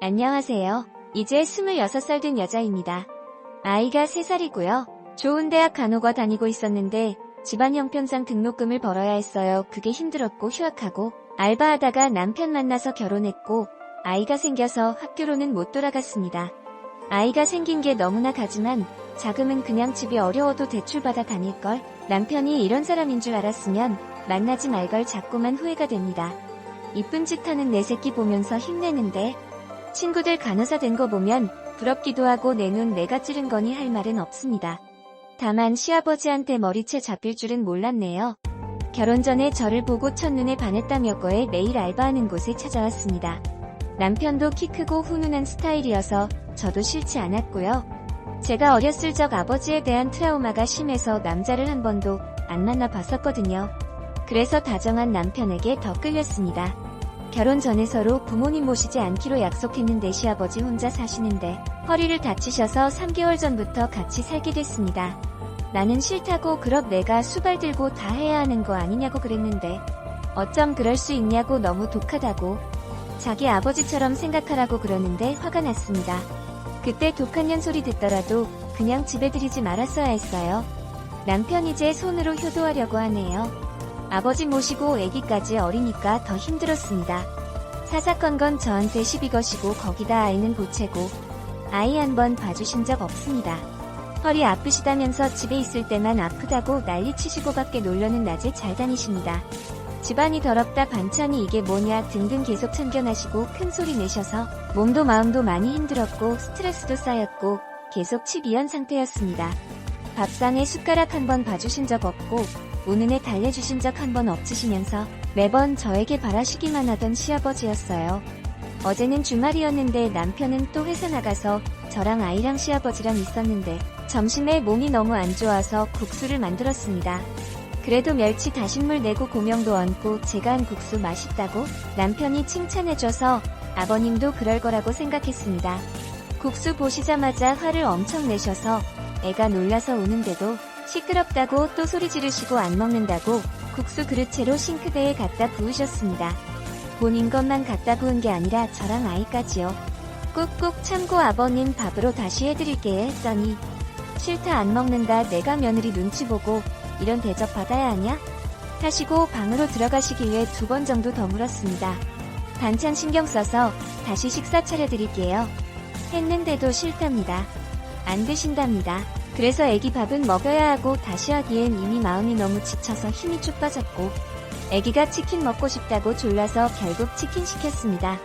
안녕하세요. 이제 26살 된 여자입니다. 아이가 3살이고요. 좋은 대학 간호과 다니고 있었는데 집안 형편상 등록금을 벌어야 했어요. 그게 힘들었고 휴학하고 알바하다가 남편 만나서 결혼했고 아이가 생겨서 학교로는 못 돌아갔습니다. 아이가 생긴 게 너무나 가지만 자금은 그냥 집이 어려워도 대출받아 다닐걸. 남편이 이런 사람인 줄 알았으면 만나지 말걸 자꾸만 후회가 됩니다. 이쁜 짓 하는 내 새끼 보면서 힘내는데 친구들 간호사 된 거 보면 부럽기도 하고 내 눈 내가 찌른 거니 할 말은 없습니다. 다만 시아버지한테 머리채 잡힐 줄은 몰랐네요. 결혼 전에 저를 보고 첫눈에 반했다며 거에 매일 알바하는 곳에 찾아왔습니다. 남편도 키 크고 훈훈한 스타일이어서 저도 싫지 않았고요. 제가 어렸을 적 아버지에 대한 트라우마가 심해서 남자를 한 번도 안 만나 봤었거든요. 그래서 다정한 남편에게 더 끌렸습니다. 결혼 전에 서로 부모님 모시지 않기로 약속했는데 시아버지 혼자 사시는데 허리를 다치셔서 3개월 전부터 같이 살게 됐습니다. 나는 싫다고 그럼 내가 수발 들고 다 해야 하는 거 아니냐고 그랬는데 어쩜 그럴 수 있냐고 너무 독하다고 자기 아버지처럼 생각하라고 그러는데 화가 났습니다. 그때 독한 년 소리 듣더라도 그냥 집에 들이지 말았어야 했어요. 남편 이제 손으로 효도하려고 하네요. 아버지 모시고 아기까지 어리니까 더 힘들었습니다. 사사건건 저한테 시비 거시고 거기다 아이는 보채고 아이 한 번 봐주신 적 없습니다. 허리 아프시다면서 집에 있을 때만 아프다고 난리치시고 밖에 놀려는 낮에 잘 다니십니다. 집안이 더럽다 반찬이 이게 뭐냐 등등 계속 참견하시고 큰소리 내셔서 몸도 마음도 많이 힘들었고 스트레스도 쌓였고 계속 치비한 상태였습니다. 밥상에 숟가락 한 번 봐주신 적 없고 우는애 달래주신 적 한 번 없으시면서 매번 저에게 바라시기만 하던 시아버지였어요. 어제는 주말이었는데 남편은 또 회사 나가서 저랑 아이랑 시아버지랑 있었는데 점심에 몸이 너무 안 좋아서 국수를 만들었습니다. 그래도 멸치 다신물 내고 고명도 얹고 제가 한 국수 맛있다고 남편이 칭찬해줘서 아버님도 그럴 거라고 생각했습니다. 국수 보시자마자 화를 엄청 내셔서 애가 놀라서 우는데도 시끄럽다고 또 소리 지르시고 안 먹는다고 국수 그릇채로 싱크대에 갖다 부으셨습니다. 본인 것만 갖다 부은 게 아니라 저랑 아이까지요. 꾹꾹 참고 아버님 밥으로 다시 해드릴게 했더니 싫다 안 먹는다 내가 며느리 눈치 보고 이런 대접 받아야 하냐? 하시고 방으로 들어가시기 위해 2번 정도 더 물었습니다. 반찬 신경 써서 다시 식사 차려드릴게요. 했는데도 싫답니다. 안 드신답니다. 그래서 애기 밥은 먹여야 하고 다시 하기엔 이미 마음이 너무 지쳐서 힘이 쭉 빠졌고 애기가 치킨 먹고 싶다고 졸라서 결국 치킨 시켰습니다.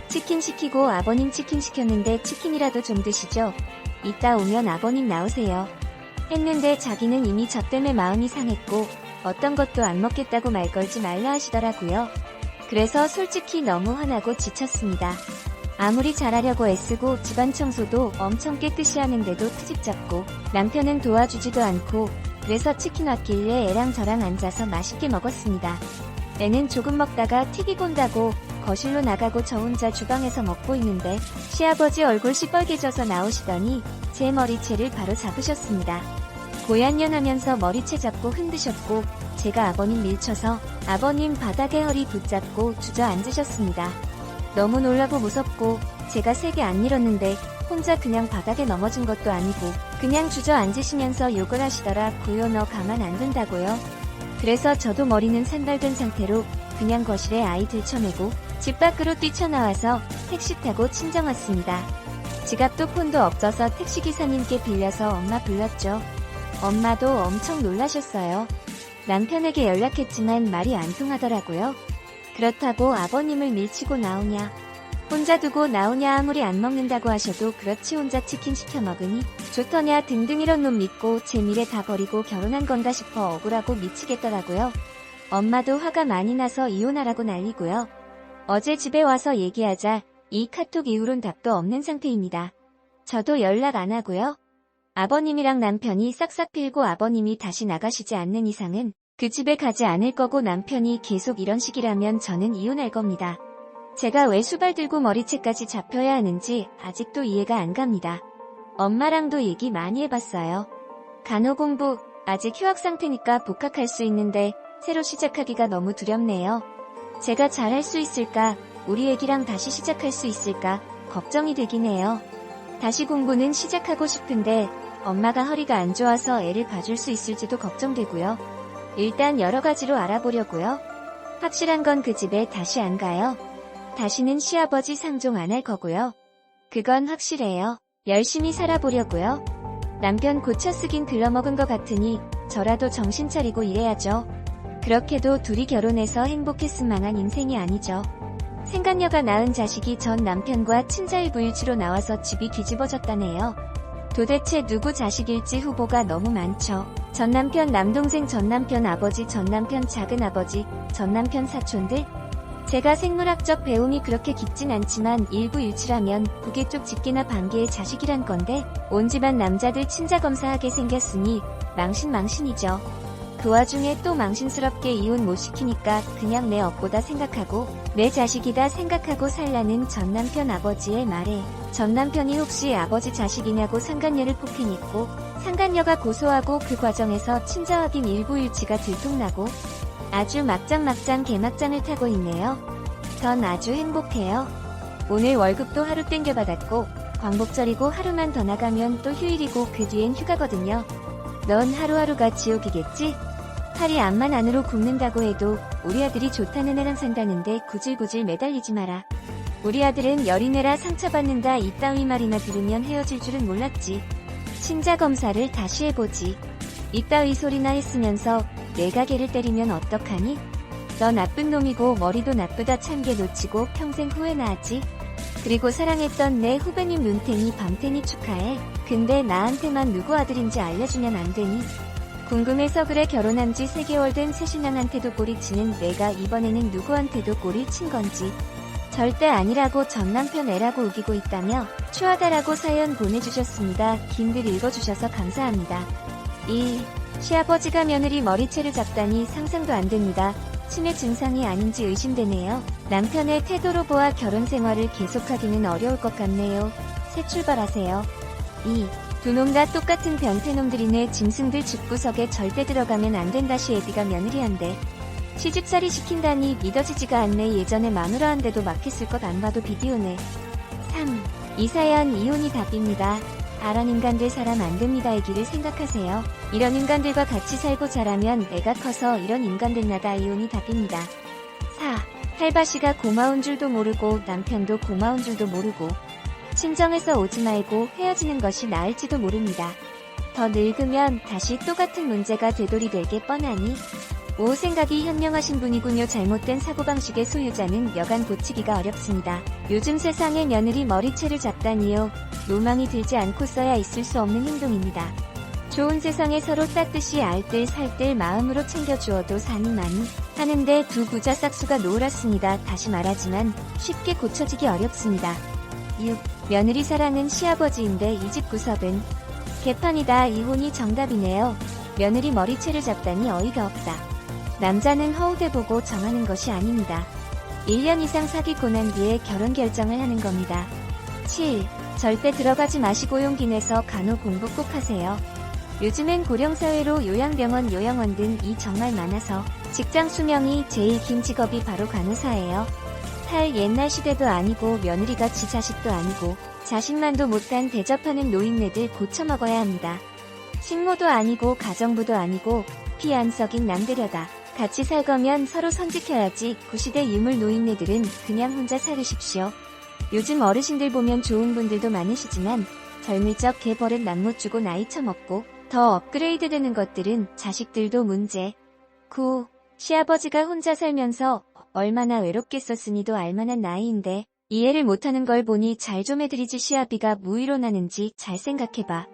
치킨 시키고 아버님 치킨 시켰는데 치킨이라도 좀 드시죠. 이따 오면 아버님 나오세요. 했는데 자기는 이미 저 때문에 마음이 상했고 어떤 것도 안 먹겠다고 말 걸지 말라 하시더라고요. 그래서 솔직히 너무 화나고 지쳤습니다. 아무리 잘하려고 애쓰고 집안 청소도 엄청 깨끗이 하는데도 트집 잡고 남편은 도와주지도 않고 그래서 치킨 왔길래 애랑 저랑 앉아서 맛있게 먹었습니다. 애는 조금 먹다가 TV 본다고 거실로 나가고 저 혼자 주방에서 먹고 있는데 시아버지 얼굴 시뻘개져서 나오시더니 제 머리채를 바로 잡으셨습니다. 고얀년 하면서 머리채 잡고 흔드셨고 제가 아버님 밀쳐서 아버님 바닥에 허리 붙잡고 주저앉으셨습니다. 너무 놀라고 무섭고 제가 세게 안 밀었는데 혼자 그냥 바닥에 넘어진 것도 아니고 그냥 주저앉으시면서 욕을 하시더라고요. 너 가만 안 둔다고요. 그래서 저도 머리는 산발된 상태로 그냥 거실에 아이 들쳐매고 집 밖으로 뛰쳐나와서 택시 타고 친정 왔습니다. 지갑도 폰도 없어서 택시기사님께 빌려서 엄마 불렀죠. 엄마도 엄청 놀라셨어요. 남편에게 연락했지만 말이 안 통하더라고요. 그렇다고 아버님을 밀치고 나오냐 혼자 두고 나오냐 아무리 안 먹는다고 하셔도 그렇지 혼자 치킨 시켜 먹으니 좋더냐 등등 이런 놈 믿고 제 미래 다 버리고 결혼한 건가 싶어 억울하고 미치겠더라고요. 엄마도 화가 많이 나서 이혼하라고 난리고요. 어제 집에 와서 얘기하자 이 카톡 이후론 답도 없는 상태입니다. 저도 연락 안 하고요. 아버님이랑 남편이 싹싹 빌고 아버님이 다시 나가시지 않는 이상은 그 집에 가지 않을 거고 남편이 계속 이런 식이라면 저는 이혼할 겁니다. 제가 왜 수발 들고 머리채까지 잡혀야 하는지 아직도 이해가 안 갑니다. 엄마랑도 얘기 많이 해봤어요. 간호 공부, 아직 휴학 상태니까 복학할 수 있는데 새로 시작하기가 너무 두렵네요. 제가 잘할 수 있을까? 우리 애기랑 다시 시작할 수 있을까? 걱정이 되긴 해요. 다시 공부는 시작하고 싶은데 엄마가 허리가 안 좋아서 애를 봐줄 수 있을지도 걱정되고요. 일단 여러 가지로 알아보려고요. 확실한 건 그 집에 다시 안 가요. 다시는 시아버지 상종 안 할 거고요. 그건 확실해요. 열심히 살아보려고요. 남편 고쳐 쓰긴 글러먹은 것 같으니 저라도 정신 차리고 일해야죠. 그렇게도 둘이 결혼해서 행복했음 망한 인생이 아니죠. 생간녀가 낳은 자식이 전 남편과 친자일부일치로 나와서 집이 뒤집어졌다네요. 도대체 누구 자식일지 후보가 너무 많죠. 전 남편 남동생, 전 남편 아버지, 전 남편 작은아버지, 전 남편 사촌들. 제가 생물학적 배움이 그렇게 깊진 않지만 일부일치라면 부계 쪽 직계나 반계의 자식이란 건데 온 집안 남자들 친자검사하게 생겼으니 망신이죠. 그 와중에 또 망신스럽게 이혼 못 시키니까 그냥 내 업보다 생각하고 내 자식이다 생각하고 살라는 전 남편 아버지의 말에 전 남편이 혹시 아버지 자식이냐고 상간녀를 폭행했고 상간녀가 고소하고 그 과정에서 친자 확인 일부일치가 들통나고 아주 막장 개막장을 타고 있네요. 전 아주 행복해요. 오늘 월급도 하루 땡겨 받았고 광복절이고 하루만 더 나가면 또 휴일이고 그 뒤엔 휴가거든요. 넌 하루하루가 지옥이겠지? 팔이 암만 안으로 굽는다고 해도 우리 아들이 좋다는 애랑 산다는데 구질구질 매달리지 마라. 우리 아들은 여린애라 상처받는다 이따위 말이나 들으면 헤어질 줄은 몰랐지. 친자 검사를 다시 해보지. 이따위 소리나 했으면서 내가 걔를 때리면 어떡하니? 너 나쁜 놈이고 머리도 나쁘다 참게 놓치고 평생 후회나 하지. 그리고 사랑했던 내 후배님 눈탱이 밤탱이 축하해. 근데 나한테만 누구 아들인지 알려주면 안 되니? 궁금해서 그래. 결혼한 지 3개월 된 새신랑한테도 꼬리치는 내가 이번에는 누구한테도 꼬리 친 건지. 절대 아니라고 전 남편 애라고 우기고 있다며 추하다라고 사연 보내주셨습니다. 긴 글 읽어주셔서 감사합니다. 2. 시아버지가 며느리 머리채를 잡다니 상상도 안 됩니다. 치매 증상이 아닌지 의심되네요. 남편의 태도로 보아 결혼 생활을 계속하기는 어려울 것 같네요. 새 출발하세요. 2. 두 놈 다 똑같은 변태놈들이네. 짐승들 집구석에 절대 들어가면 안 된다시 애비가 며느리한데 시집살이 시킨다니 믿어지지가 않네. 예전에 마누라한테도 막혔을 것 안 봐도 비디오네. 3. 이 사연 이혼이 답입니다. 다른 인간들 사람 안 됩니다. 애기를 생각하세요. 이런 인간들과 같이 살고 자라면 애가 커서 이런 인간들 나다. 이혼이 답입니다. 4. 할바씨가 고마운 줄도 모르고 남편도 고마운 줄도 모르고 친정에서 오지 말고 헤어지는 것이 나을지도 모릅니다. 더 늙으면 다시 똑같은 문제가 되돌이되게 뻔하니 5. 생각이 현명하신 분이군요. 잘못된 사고방식의 소유자는 여간 고치기가 어렵습니다. 요즘 세상에 며느리 머리채를 잡다니요. 로망이 들지 않고서야 있을 수 없는 행동입니다. 좋은 세상에 서로 따뜻이 알뜰 살뜰 마음으로 챙겨주어도 산이 많이 하는데 두 부자 싹수가 노을았습니다. 다시 말하지만 쉽게 고쳐지기 어렵습니다. 6. 며느리 사랑은 시아버지인데 이 집 구석은 개판이다. 이혼이 정답이네요. 며느리 머리채를 잡다니 어이가 없다. 남자는 허우대보고 정하는 것이 아닙니다. 1년 이상 사귀고 난 뒤에 결혼 결정을 하는 겁니다. 7. 절대 들어가지 마시고 용기 내서 간호 공부 꼭 하세요. 요즘엔 고령사회로 요양병원, 요양원 등이 정말 많아서 직장 수명이 제일 긴 직업이 바로 간호사예요. 할 옛날 시대도 아니고 며느리가 지 자식도 아니고 자식만도 못한 대접하는 노인네들 고쳐먹어야 합니다. 식모도 아니고 가정부도 아니고 피 안 썩인 남들여다. 같이 살 거면 서로 선지켜야지. 구시대 유물 노인네들은 그냥 혼자 살으십시오. 요즘 어르신들 보면 좋은 분들도 많으시지만 젊을 적 개 버릇 남 못 주고 나이 처먹고 더 업그레이드 되는 것들은 자식들도 문제. 9. 시아버지가 혼자 살면서 얼마나 외롭겠었으니도 알만한 나이인데 이해를 못하는 걸 보니 잘 좀 해드리지. 시아비가 무의로 나는지 잘 생각해봐.